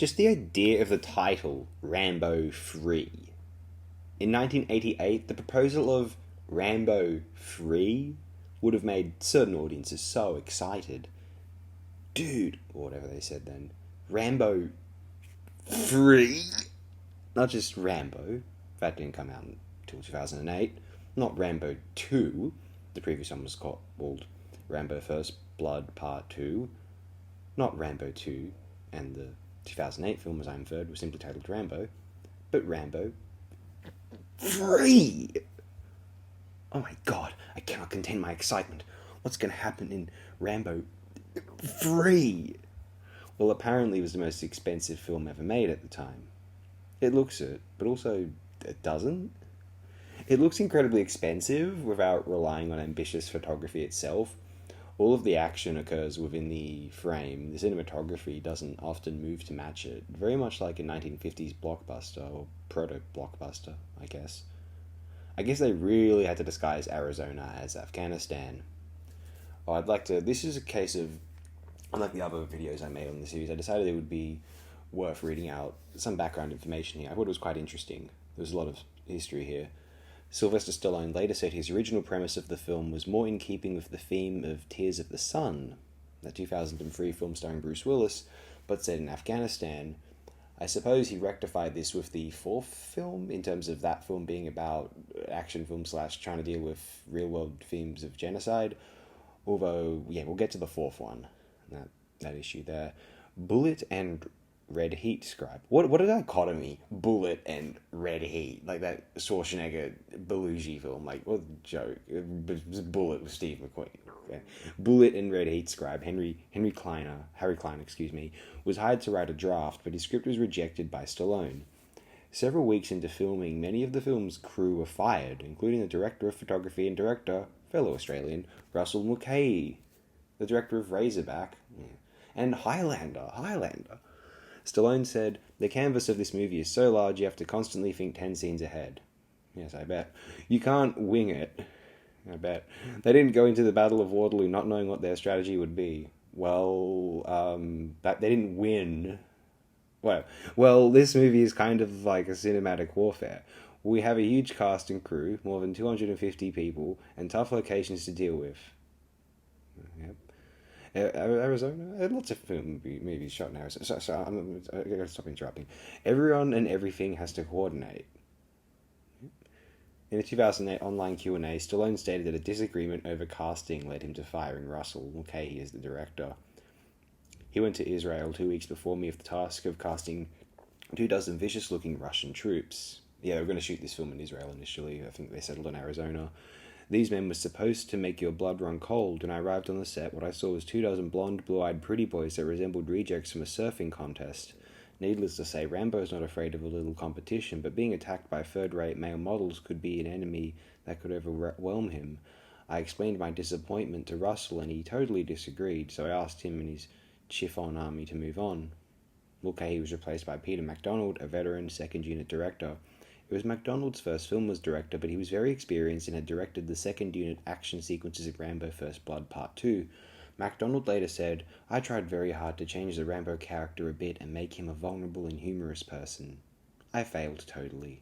Just the idea of the title, Rambo III. In 1988, the proposal of Rambo III would have made certain audiences so excited. Dude, or whatever they said then. Rambo III? Not just Rambo. That didn't come out until 2008. Not Rambo 2. The previous one was called Rambo First Blood Part 2. Not Rambo 2. And the 2008 film, as I inferred, was simply titled Rambo. But Rambo III! Oh my god, I cannot contain my excitement. What's going to happen in Rambo III? Well, apparently it was the most expensive film ever made at the time. It looks it, but also it doesn't. It looks incredibly expensive without relying on ambitious photography itself. All of the action occurs within the frame. The cinematography doesn't often move to match it. Very much like a 1950s blockbuster, or proto-blockbuster, I guess. I guess they really had to disguise Arizona as Afghanistan. Oh, this is a case of, unlike the other videos I made on the series, I decided it would be worth reading out some background information here. I thought it was quite interesting. There's a lot of history here. Sylvester Stallone later said his original premise of the film was more in keeping with the theme of Tears of the Sun, the 2003 film starring Bruce Willis, but set in Afghanistan. I suppose he rectified this with the fourth film, in terms of that film being about action film / trying to deal with real-world themes of genocide. Although, yeah, we'll get to the fourth one, that issue there. Bullet and Red Heat scribe. What a dichotomy. Bullet and Red Heat. Like that Schwarzenegger Belushi film. Like, what a joke. Bullet with Steve McQueen. Okay. Bullet and Red Heat scribe Harry Kleiner, was hired to write a draft, but his script was rejected by Stallone. Several weeks into filming, many of the film's crew were fired, including the director of photography and director, fellow Australian, Russell Mulcahy, the director of Razorback, and Highlander. Stallone said, "The canvas of this movie is so large you have to constantly think 10 scenes ahead." Yes, I bet. You can't wing it. I bet. They didn't go into the Battle of Waterloo not knowing what their strategy would be. But they didn't win. Well, this movie is kind of like a cinematic warfare. We have a huge cast and crew, more than 250 people, and tough locations to deal with. Yep. Arizona? Lots of movies shot in Arizona. I gotta stop interrupting. Everyone and everything has to coordinate. In a 2008 online Q&A, Stallone stated that a disagreement over casting led him to firing Russell Mulcahy as the director. He went to Israel 2 weeks before me with the task of casting 24 vicious-looking Russian troops. Yeah, they were going to shoot this film in Israel initially. I think they settled in Arizona. These men were supposed to make your blood run cold. When I arrived on the set, what I saw was 24 blonde, blue-eyed pretty boys that resembled rejects from a surfing contest. Needless to say, Rambo is not afraid of a little competition, but being attacked by third-rate male models could be an enemy that could overwhelm him. I explained my disappointment to Russell, and he totally disagreed, so I asked him and his chiffon army to move on. Mulcahy was replaced by Peter MacDonald, a veteran second-unit director. It was MacDonald's first film as director, but he was very experienced and had directed the second-unit action sequences of Rambo First Blood Part 2. MacDonald later said, "I tried very hard to change the Rambo character a bit and make him a vulnerable and humorous person. I failed totally.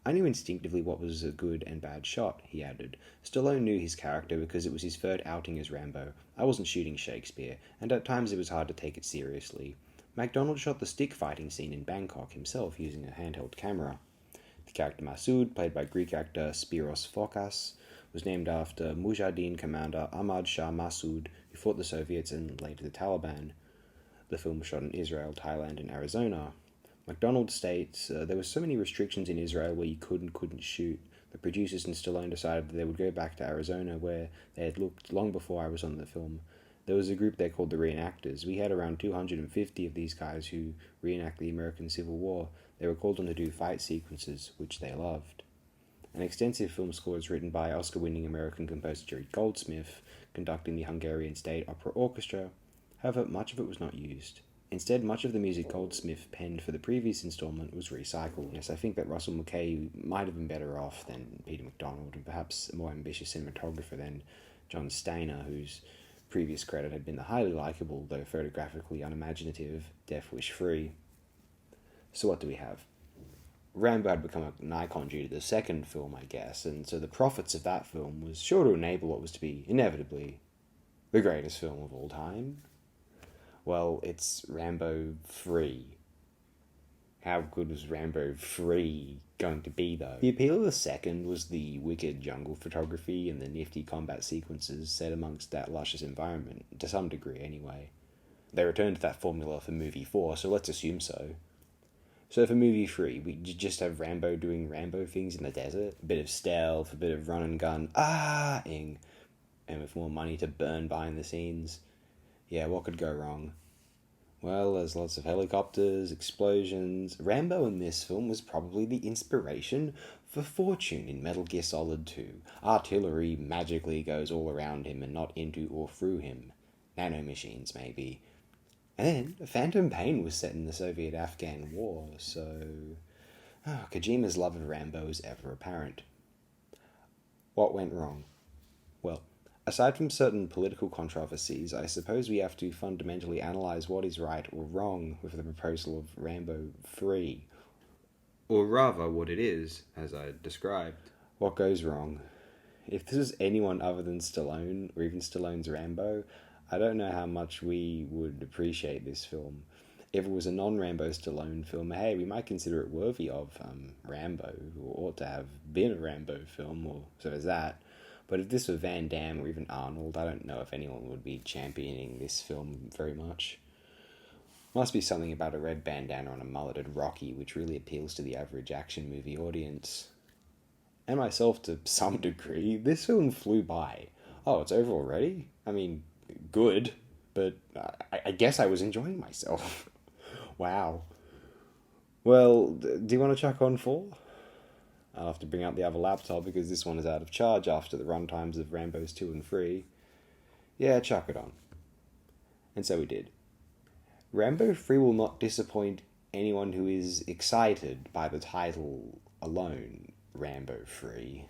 I knew instinctively what was a good and bad shot," he added. Stallone knew his character because it was his third outing as Rambo. I wasn't shooting Shakespeare, and at times it was hard to take it seriously. MacDonald shot the stick fighting scene in Bangkok himself using a handheld camera. The character Masood, played by Greek actor Spiros Fokas, was named after Mujahideen commander Ahmad Shah Massoud, who fought the Soviets and later the Taliban. The film was shot in Israel, Thailand, and Arizona. MacDonald states, "There were so many restrictions in Israel where you could and couldn't shoot. The producers and Stallone decided that they would go back to Arizona, where they had looked long before I was on the film. There was a group there called the Reenactors. We had around 250 of these guys who reenact the American Civil War. They were called on to do fight sequences, which they loved." An extensive film score was written by Oscar-winning American composer Jerry Goldsmith, conducting the Hungarian State Opera Orchestra. However, much of it was not used. Instead, much of the music Goldsmith penned for the previous installment was recycled. Yes, I think that Russell Mulcahy might have been better off than Peter MacDonald, and perhaps a more ambitious cinematographer than John Stainer, whose previous credit had been the highly likable, though photographically unimaginative, Death Wish 3. So what do we have? Rambo had become an icon due to the second film, I guess, and so the profits of that film was sure to enable what was to be, inevitably, the greatest film of all time. Well, it's Rambo 3. How good was Rambo 3 going to be, though? The appeal of the second was the wicked jungle photography and the nifty combat sequences set amongst that luscious environment, to some degree anyway. They returned to that formula for movie 4, so let's assume so. So for movie 3, we just have Rambo doing Rambo things in the desert. A bit of stealth, a bit of run and gun, and with more money to burn behind the scenes. Yeah, what could go wrong? Well, there's lots of helicopters, explosions. Rambo in this film was probably the inspiration for Fortune in Metal Gear Solid 2. Artillery magically goes all around him and not into or through him. Nanomachines, maybe. And then Phantom Pain was set in the Soviet-Afghan War, so Kojima's love of Rambo is ever apparent. What went wrong? Well, aside from certain political controversies, I suppose we have to fundamentally analyse what is right or wrong with the proposal of Rambo 3. Or rather, what it is, as I described. What goes wrong? If this is anyone other than Stallone, or even Stallone's Rambo, I don't know how much we would appreciate this film. If it was a non-Rambo Stallone film, hey, we might consider it worthy of Rambo, or ought to have been a Rambo film, or so is that. But if this were Van Damme or even Arnold, I don't know if anyone would be championing this film very much. Must be something about a red bandana on a mulleted Rocky which really appeals to the average action movie audience. And myself to some degree, this film flew by. Oh, it's over already? I mean, good, but I guess I was enjoying myself. Wow. Well, do you want to chuck on 4? I'll have to bring out the other laptop because this one is out of charge after the runtimes of Rambo's 2 and 3. Yeah, chuck it on. And so we did. Rambo 3 will not disappoint anyone who is excited by the title alone, Rambo 3.